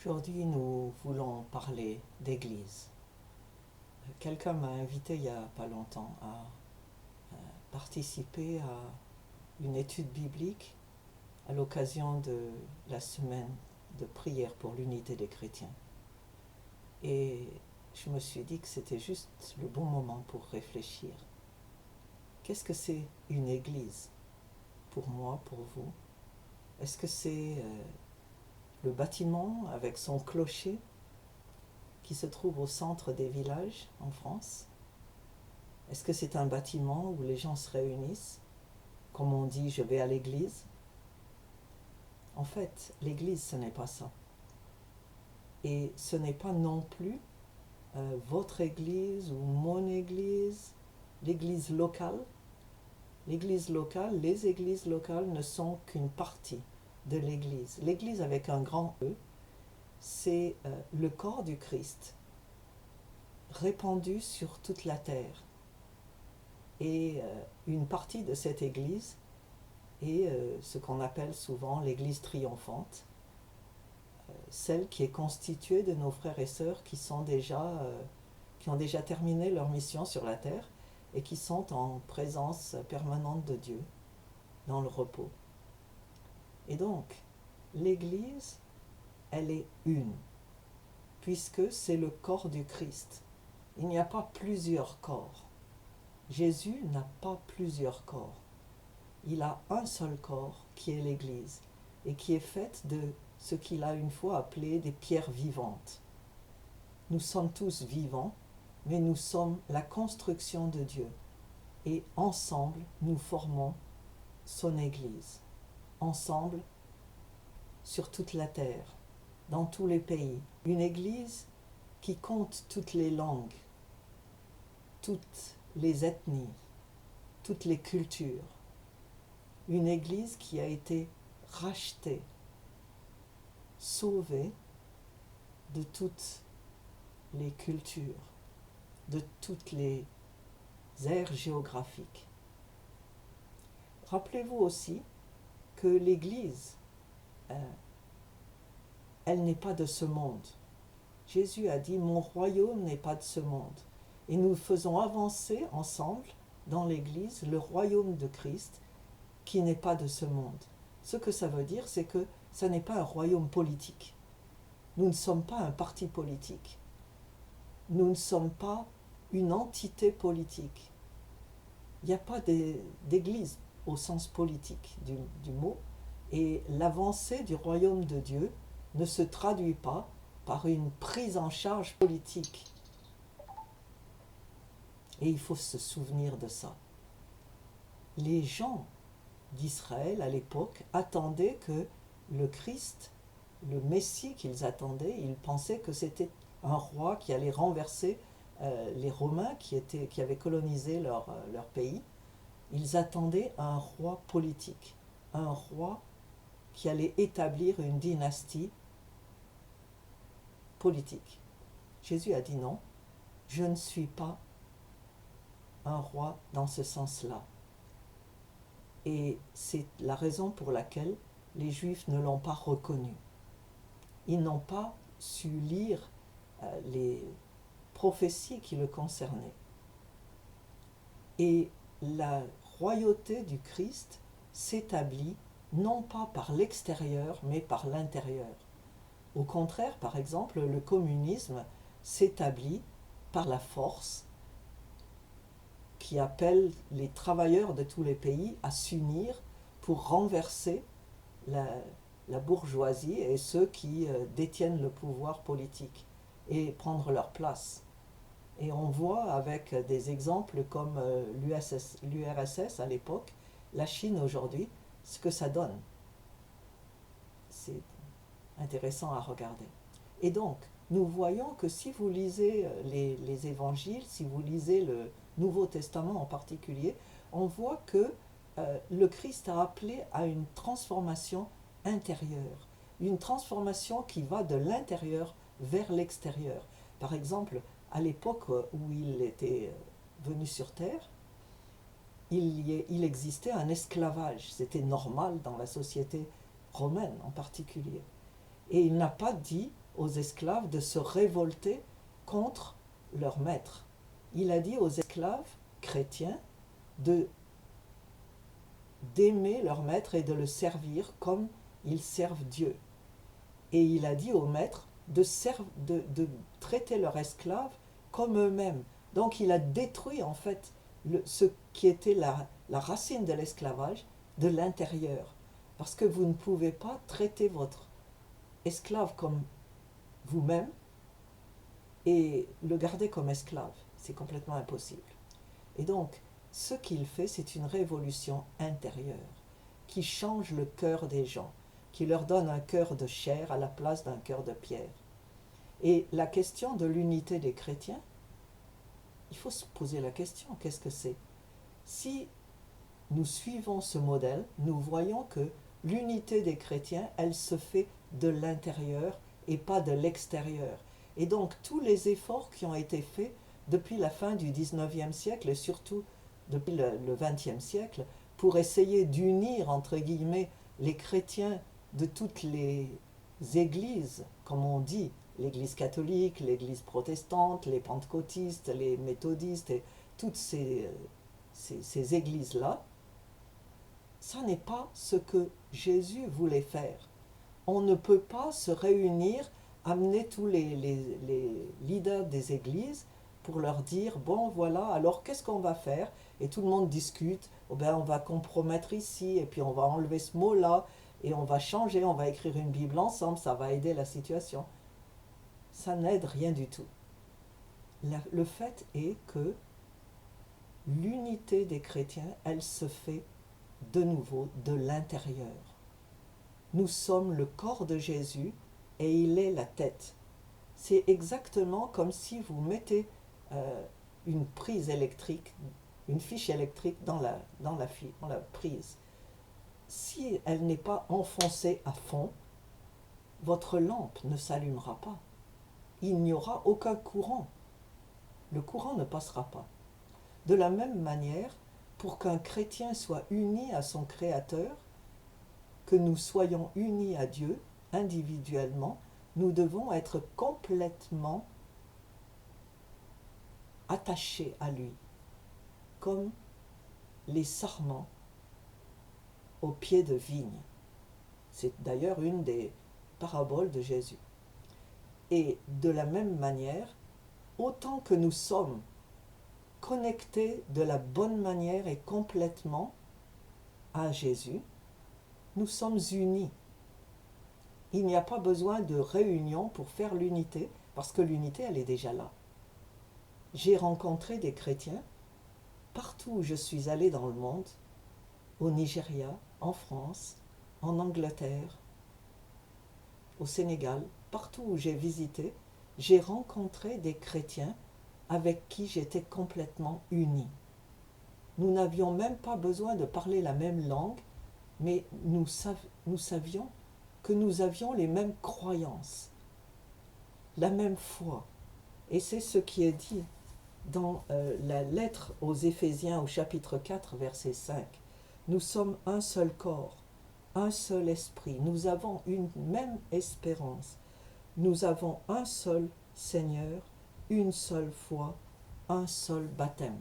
Aujourd'hui, nous voulons parler d'Église. Quelqu'un m'a invité il n'y a pas longtemps à participer à une étude biblique à l'occasion de la semaine de prière pour l'unité des chrétiens. Et je me suis dit que c'était juste le bon moment pour réfléchir. Qu'est-ce que c'est une église pour moi, pour vous? Est-ce que c'est le bâtiment avec son clocher qui se trouve au centre des villages en France? Est-ce que c'est un bâtiment où les gens se réunissent, comme on dit je vais à l'église? En fait, l'église, ce n'est pas ça. Et ce n'est pas non plus votre église ou mon église, l'église locale. L'église locale, les églises locales ne sont qu'une partie de l'église. L'église avec un grand E, c'est le corps du Christ répandu sur toute la terre. Et une partie de cette église est ce qu'on appelle souvent l'église triomphante, celle qui est constituée de nos frères et sœurs qui ont déjà terminé leur mission sur la terre et qui sont en présence permanente de Dieu, dans le repos. Et donc, l'église, elle est une, puisque c'est le corps du Christ. Il n'y a pas plusieurs corps. Jésus n'a pas plusieurs corps. Il a un seul corps qui est l'Église et qui est faite de ce qu'il a une fois appelé des pierres vivantes. Nous sommes tous vivants, mais nous sommes la construction de Dieu et ensemble nous formons son Église. Ensemble, sur toute la terre, dans tous les pays. Une Église qui compte toutes les langues, toutes les ethnies, toutes les cultures. Une Église qui a été rachetée, sauvée de toutes les cultures, de toutes les aires géographiques. Rappelez-vous aussi que l'Église, elle n'est pas de ce monde. Jésus a dit « Mon royaume n'est pas de ce monde ». Et nous faisons avancer ensemble dans l'Église le royaume de Christ qui n'est pas de ce monde. Ce que ça veut dire, c'est que ça n'est pas un royaume politique. Nous ne sommes pas un parti politique. Nous ne sommes pas une entité politique. Il n'y a pas d'église au sens politique du mot. Et l'avancée du royaume de Dieu ne se traduit pas par une prise en charge politique. Et il faut se souvenir de ça. Les gens d'Israël à l'époque attendaient que le Christ, le Messie qu'ils attendaient, ils pensaient que c'était un roi qui allait renverser les Romains qui avaient colonisé leur pays. Ils attendaient un roi politique, un roi qui allait établir une dynastie politique. Jésus a dit non, je ne suis pas un roi dans ce sens-là. Et c'est la raison pour laquelle les Juifs ne l'ont pas reconnu. Ils n'ont pas su lire les prophéties qui le concernaient. Et la royauté du Christ s'établit non pas par l'extérieur, mais par l'intérieur. Au contraire, par exemple, le communisme s'établit par la force qui appelle les travailleurs de tous les pays à s'unir pour renverser la bourgeoisie et ceux qui détiennent le pouvoir politique et prendre leur place. Et on voit avec des exemples comme l'URSS à l'époque, la Chine aujourd'hui, ce que ça donne. C'est intéressant à regarder. Et donc, nous voyons que si vous lisez les évangiles, si vous lisez le Nouveau Testament en particulier, on voit que le Christ a appelé à une transformation intérieure, une transformation qui va de l'intérieur vers l'extérieur. Par exemple, à l'époque où il était venu sur terre, il existait un esclavage. C'était normal dans la société romaine en particulier. Et il n'a pas dit aux esclaves de se révolter contre leur maître. Il a dit aux esclaves chrétiens d'aimer leur maître et de le servir comme ils servent Dieu. Et il a dit aux maîtres de traiter leurs esclaves comme eux-mêmes. Donc il a détruit en fait ce qui était la racine de l'esclavage de l'intérieur. Parce que vous ne pouvez pas traiter votre esclave comme vous-même et le garder comme esclave. C'est complètement impossible. Et donc, ce qu'il fait, c'est une révolution intérieure qui change le cœur des gens, qui leur donne un cœur de chair à la place d'un cœur de pierre. Et la question de l'unité des chrétiens, il faut se poser la question, qu'est-ce que c'est? Si nous suivons ce modèle, nous voyons que l'unité des chrétiens, elle se fait de l'intérieur et pas de l'extérieur. Et donc tous les efforts qui ont été faits depuis la fin du 19e siècle et surtout depuis le 20e siècle pour essayer d'unir, entre guillemets, les chrétiens de toutes les églises, comme on dit, l'église catholique, l'église protestante, les pentecôtistes, les méthodistes, et toutes ces églises-là, ça n'est pas ce que Jésus voulait faire. On ne peut pas se réunir, amener tous les leaders des églises pour leur dire, bon voilà, alors qu'est-ce qu'on va faire? Et tout le monde discute, oh ben, on va compromettre ici, et puis on va enlever ce mot-là, et on va changer, on va écrire une Bible ensemble, ça va aider la situation. Ça n'aide rien du tout. Le fait est que l'unité des chrétiens, elle se fait de nouveau de l'intérieur. Nous sommes le corps de Jésus et il est la tête. C'est exactement comme si vous mettez une prise électrique, une fiche électrique dans la prise. Si elle n'est pas enfoncée à fond, votre lampe ne s'allumera pas. Il n'y aura aucun courant. Le courant ne passera pas. De la même manière, pour qu'un chrétien soit uni à son Créateur, que nous soyons unis à Dieu individuellement, nous devons être complètement attachés à lui, comme les sarments au pied de vigne. C'est d'ailleurs une des paraboles de Jésus. Et de la même manière, autant que nous sommes connectés de la bonne manière et complètement à Jésus, nous sommes unis. Il n'y a pas besoin de réunion pour faire l'unité, parce que l'unité, elle est déjà là. J'ai rencontré des chrétiens partout où je suis allée dans le monde, au Nigeria, en France, en Angleterre, au Sénégal, partout où j'ai visité, j'ai rencontré des chrétiens avec qui j'étais complètement unie. Nous n'avions même pas besoin de parler la même langue, mais nous savions que nous avions les mêmes croyances, la même foi. Et c'est ce qui est dit dans la lettre aux Éphésiens au chapitre 4, verset 5. Nous sommes un seul corps, un seul esprit, nous avons une même espérance, nous avons un seul Seigneur, une seule foi, un seul baptême.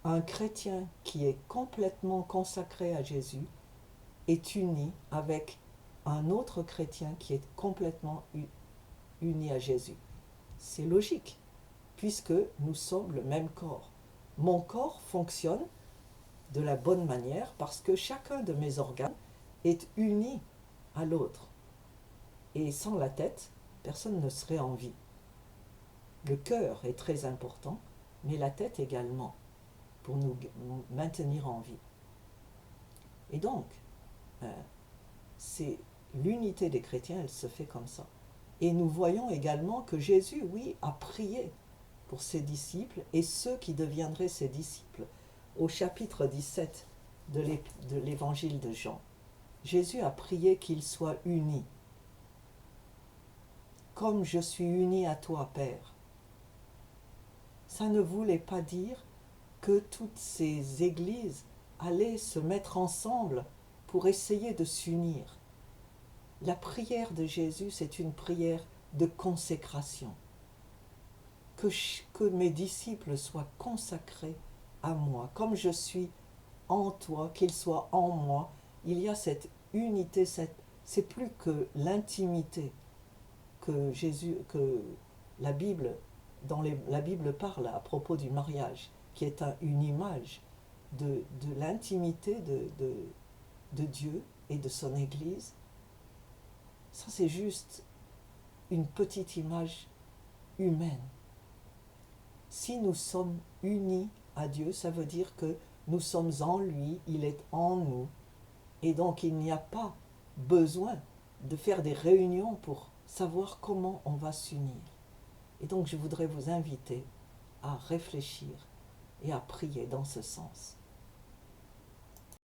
Un chrétien qui est complètement consacré à Jésus est uni avec un autre chrétien qui est complètement uni à Jésus. C'est logique, puisque nous sommes le même corps. Mon corps fonctionne de la bonne manière parce que chacun de mes organes est uni à l'autre. Et sans la tête, personne ne serait en vie. Le cœur est très important, mais la tête également, pour nous maintenir en vie. Et donc, c'est l'unité des chrétiens, elle se fait comme ça. Et nous voyons également que Jésus, oui, a prié pour ses disciples et ceux qui deviendraient ses disciples. Au chapitre 17 de l'évangile de Jean, Jésus a prié qu'ils soient unis. Comme je suis uni à toi, Père. Ça ne voulait pas dire que toutes ces églises allaient se mettre ensemble pour essayer de s'unir. La prière de Jésus, c'est une prière de consécration. Que mes disciples soient consacrés à moi, comme je suis en toi, qu'ils soient en moi. Il y a cette unité, c'est plus que l'intimité que la Bible, la Bible parle à propos du mariage, qui est une image de l'intimité de Dieu et de son Église. Ça, c'est juste une petite image humaine. Si nous sommes unis à Dieu, ça veut dire que nous sommes en lui, il est en nous. Et donc, il n'y a pas besoin de faire des réunions pour savoir comment on va s'unir. Et donc, je voudrais vous inviter à réfléchir et à prier dans ce sens.